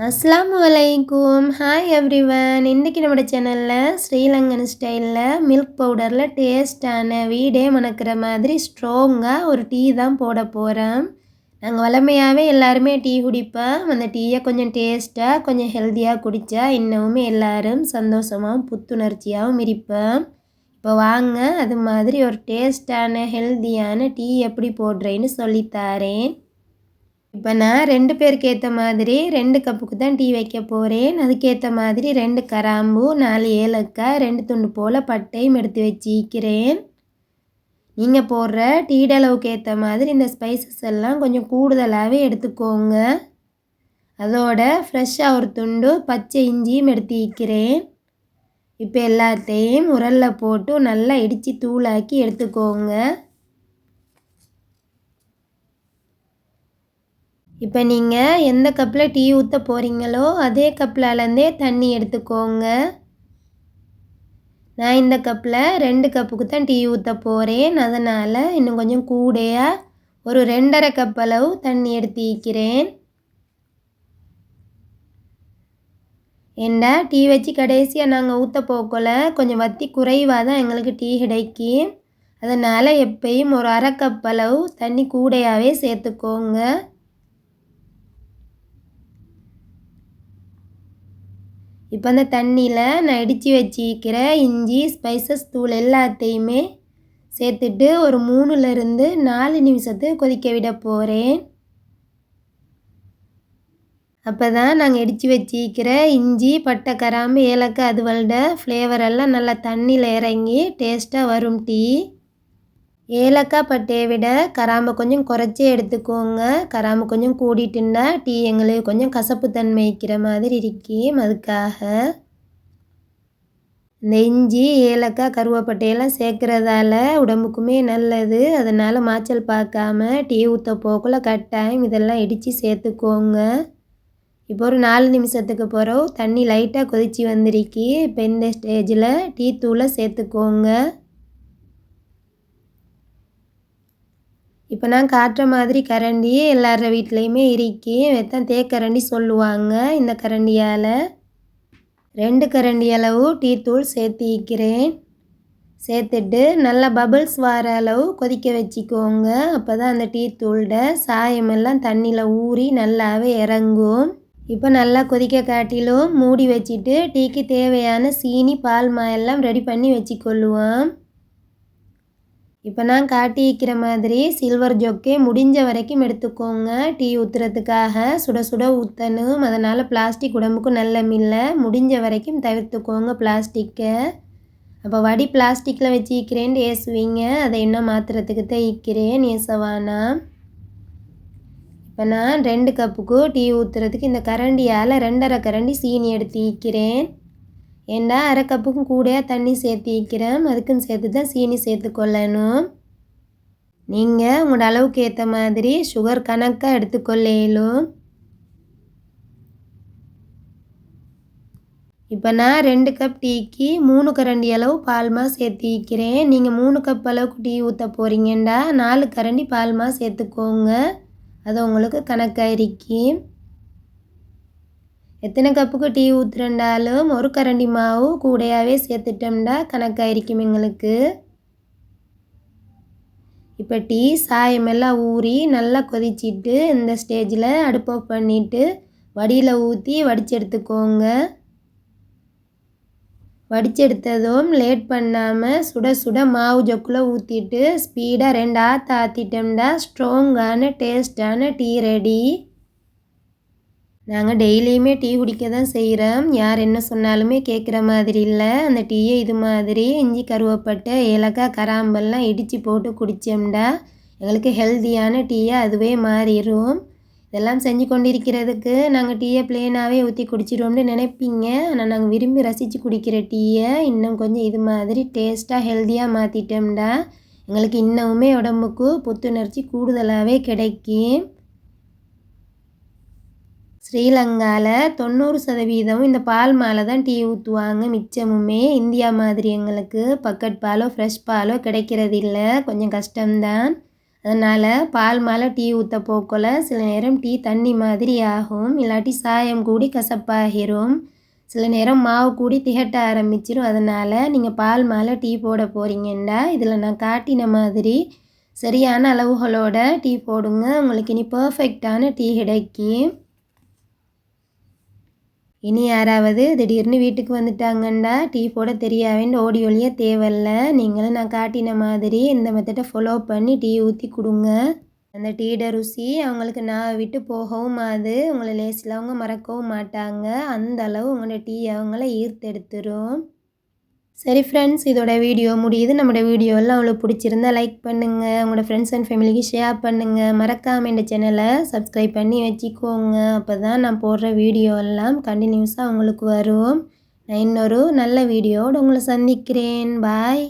அஸ்ஸலாமு அலைக்கும். Hi everyone. இன்றைக்கி நம்மளோட சேனலில் ஸ்ரீலங்கன் ஸ்டைலில் மில்க் பவுடரில் டேஸ்டான வீடே மணக்கிற மாதிரி ஸ்ட்ராங்காக ஒரு டீ தான் போட போகிறோம். நாங்கள் வழமையாகவே எல்லாருமே டீ குடிப்போம். அந்த டீயை கொஞ்சம் டேஸ்ட்டாக கொஞ்சம் ஹெல்த்தியாக குடித்தா இன்னமுமே எல்லோரும் சந்தோஷமாகவும் புத்துணர்ச்சியாகவும் இருப்போம். இப்போ வாங்க அது மாதிரி ஒரு டேஸ்டான ஹெல்த்தியான டீ எப்படி போடுறேன்னு சொல்லித்தாரேன். இப்போ நான் 2 பேருக்கு ஏற்ற மாதிரி 2 கப்புக்கு தான் டீ வைக்க போகிறேன். அதுக்கேற்ற மாதிரி 2 கிராம்பு, 4 ஏலக்காய், 2 துண்டு போல் பட்டையும் எடுத்து வச்சிக்கிறேன். நீங்கள் போடுற டீ அளவுக்கு ஏற்ற மாதிரி இந்த ஸ்பைசஸ் எல்லாம் கொஞ்சம் கூடுதலாகவே எடுத்துக்கோங்க. அதோட ஃப்ரெஷ்ஷாக ஒரு துண்டு பச்சை இஞ்சியும் எடுத்துக்கிறேன். இப்போ எல்லாத்தையும் உரலில் போட்டு நல்லா இடித்து தூளாக்கி எடுத்துக்கோங்க. இப்போ நீங்கள் எந்த கப்பில் டீ ஊற்ற போகிறீங்களோ அதே கப்பில் அளந்தே தண்ணி எடுத்துக்கோங்க. நான் இந்த கப்பில் 2 கப்புக்கு தான் டீ ஊற்ற போகிறேன். அதனால் இன்னும் கொஞ்சம் கூடையாக ஒரு 2½ கப் அளவு தண்ணி எடுத்துக்கிறேன். ஏண்டா டீ வச்சு கடைசியாக நாங்கள் ஊற்ற போக்கல கொஞ்சம் வத்தி குறைவாக தான் எங்களுக்கு டீ கிடைக்கும். அதனால் எப்பயும் ஒரு 1/2 கப் அளவு தண்ணி கூடையாகவே சேர்த்துக்கோங்க. இப்போ அந்த தண்ணியில் நான் இடித்து வச்சிக்கிற இஞ்சி ஸ்பைசஸ் தூள் எல்லாத்தையுமே சேர்த்துட்டு ஒரு 3லேருந்து 4 நிமிஷத்துக்கு கொதிக்க விட போகிறேன். அப்போ தான் நாங்கள் இடித்து வச்சிக்கிற இஞ்சி, பட்டை, கிராம்பு, ஏலக்காய் அதுவல்ட ஃப்ளேவரெல்லாம் நல்லா தண்ணியில் இறங்கி டேஸ்ட்டாக வரும் டீ. ஏலக்காய் பட்டையை விட கிராம்பை கொஞ்சம் குறைச்சி எடுத்துக்கோங்க. கிராம்பு கொஞ்சம் கூடிட்டுன்னா டீ எங்களுக்கு கொஞ்சம் கசப்பு தன்மை வைக்கிற மாதிரி இருக்கும். அதுக்காக இந்த இஞ்சி, ஏலக்காய், கருவேப்பட்டையெல்லாம் சேர்க்குறதால உடம்புக்குமே நல்லது. அதனால் மாய்ச்சல் பார்க்காம டீ ஊற்ற போக்குள்ள கட்டாயம் இதெல்லாம் இடித்து சேர்த்துக்கோங்க. இப்போ ஒரு 4 நிமிஷத்துக்கு பிறகு தண்ணி லைட்டாக கொதித்து வந்திருக்கு. இப்போ இந்த ஸ்டேஜில் டீ தூளை சேர்த்துக்கோங்க. இப்போ நான் காட்டுற மாதிரி கரண்டி எல்லார வீட்லேயுமே இருக்கு. தான் தேக்கரண்டி சொல்லுவாங்க. இந்த கரண்டியால் 2 கரண்டி அளவு டீ தூள் சேர்த்திக்கிறேன். சேர்த்துட்டு நல்லா பபிள்ஸ் வர அளவு கொதிக்க வச்சுக்கோங்க. அப்போ தான் அந்த டீ தூளோட சாயமெல்லாம் தண்ணியில் ஊறி நல்லாவே இறங்கும். இப்போ நல்லா கொதிக்க காட்டிலும் மூடி வச்சுட்டு டீக்கு தேவையான சீனி, பால்மா எல்லாம் ரெடி பண்ணி வச்சுக்கொள்ளுவோம். இப்போ நான் காட்டி வைக்கிற மாதிரி சில்வர் ஜொக்கே முடிஞ்ச வரைக்கும் எடுத்துக்கோங்க. டீ ஊற்றுறதுக்காக சுட சுட ஊற்றணும். அதனால் பிளாஸ்டிக் உடம்புக்கு நல்லமில்லை. முடிஞ்ச வரைக்கும் தவிர்த்துக்கோங்க பிளாஸ்டிக்கை. அப்போ வடி பிளாஸ்டிக்கில் வச்சுக்கிறேன்னு ஏசுவீங்க. அதை இன்னும் மாற்றுறதுக்கு தான் ஈக்கிறேன், ஏசவானா. இப்போ நான் 2 கப்புக்கு டீ ஊற்றுறதுக்கு இந்த கரண்டியால் 2½ கரண்டி சீனி எடுத்து ஈக்கிறேன். ஏண்டா 1/2 கப்புக்கும் கூடையாக தண்ணி சேர்த்து வைக்கிறேன். அதுக்குன்னு சேர்த்து தான் சீனி சேர்த்துக்கொள்ளணும். நீங்கள் உங்களோட அளவுக்கு ஏற்ற மாதிரி சுகர் கணக்காக எடுத்துக்கொள்ளும். இப்போ நான் 2 கப் டீக்கு 3 கரண்டி அளவு பால்மா சேர்த்து வைக்கிறேன். நீங்கள் 3 கப் அளவுக்கு டீ ஊற்ற போகிறீங்கண்டா 4 கரண்டி பால்மா சேர்த்துக்கோங்க. அது உங்களுக்கு கணக்காக இருக்கும். எத்தனை கப்புக்கு டீ ஊற்றுறண்டாலும் ஒரு கரண்டி மாவு கூடையாகவே சேர்த்துட்டோம்னா கணக்காயிருக்கும் எங்களுக்கு. இப்போ டீ சாயமெல்லாம் ஊறி நல்லா கொதிச்சிட்டு இந்த ஸ்டேஜில் அடுப்பு ஆஃப் பண்ணிவிட்டு வடியில் ஊற்றி வடிச்செடுத்துக்கோங்க. வடிச்செடுத்ததும் லேட் பண்ணாமல் சுட சுட மாவு ஜொக்கில் ஊற்றிட்டு ஸ்பீடாக 2 ஆற்று ஆற்றிட்டோம்னா ஸ்ட்ராங்கான டேஸ்டான டீ ரெடி. நாங்கள் டெய்லியுமே டீ குடிக்க தான் செய்கிறோம். யார் என்ன சொன்னாலுமே கேட்குற மாதிரி இல்லை. அந்த டீயை இது மாதிரி இஞ்சி, கருவேப்பட்டை, ஏலக்காய், கராம்பெல்லாம் இடித்து போட்டு குடித்தோம்னா எங்களுக்கு ஹெல்த்தியான டீயாக அதுவே மாறிடும். இதெல்லாம் செஞ்சு கொண்டிருக்கிறதுக்கு நாங்கள் டீயை ப்ளெயினாகவே ஊற்றி குடிச்சிடுவோம்னு நினைப்பீங்க. ஆனால் நாங்கள் விரும்பி ரசித்து குடிக்கிற டீயை இன்னும் கொஞ்சம் இது மாதிரி டேஸ்ட்டாக ஹெல்த்தியாக மாற்றிட்டோம்னா எங்களுக்கு இன்னமுமே உடம்புக்கு புத்துணர்ச்சி கூடுதலாகவே கிடைக்கும். ஸ்ரீலங்காவில் 90% இந்த பால் மாலை தான் டீ ஊற்றுவாங்க. மிச்சமுமே இந்தியா மாதிரி எங்களுக்கு பக்கெட் பாலோ ஃப்ரெஷ் பாலோ கிடைக்கிறது இல்லை, கொஞ்சம் கஷ்டம்தான். அதனால் பால் மேலே டீ ஊற்ற போக்கல சில நேரம் டீ தண்ணி மாதிரி ஆகும், இல்லாட்டி சாயம் கூடி கசப்பாகிரும், சில நேரம் மாவு கூடி திகட்ட ஆரம்பிச்சிடும். அதனால் நீங்கள் பால் மேலே டீ போட போகிறீங்கன்னா இதில் நான் காட்டின மாதிரி சரியான அளவுகளோட டீ போடுங்க. உங்களுக்கு இனி பர்ஃபெக்டான டீ கிடைக்கும். இனி யாராவது திடீர்னு வீட்டுக்கு வந்துட்டாங்கண்டா டீ போட தெரியாவேன்னு ஓடி ஒழிய தேவையில்ல. நீங்களும் நான் காட்டின மாதிரி இந்த மெத்தடை ஃபாலோ பண்ணி டீ ஊற்றி கொடுங்க. அந்த டீயோட ருசி அவங்களுக்கு நான் விட்டு போகவும் அது உங்களை லேசில் அவங்க மறக்கவும் மாட்டாங்க. அந்த அளவு உங்களோட டீ அவங்கள ஈர்த்தெடுத்துரும். சரி ஃப்ரெண்ட்ஸ், இதோட வீடியோ முடியுது. நம்மளோட வீடியோலாம் உங்களுக்கு பிடிச்சிருந்தா லைக் பண்ணுங்கள், உங்களோட ஃப்ரெண்ட்ஸ் அண்ட் ஃபேமிலிக்கு ஷேர் பண்ணுங்கள். மறக்காமல் இந்த சேனலை சப்ஸ்கிரைப் பண்ணி வச்சுக்கோங்க. அப்போ தான் நான் போடுற வீடியோ எல்லாம் கண்டினியூஸாக உங்களுக்கு வரும். நான் இன்னொரு நல்ல வீடியோவோடு உங்களை சந்திக்கிறேன். பாய்.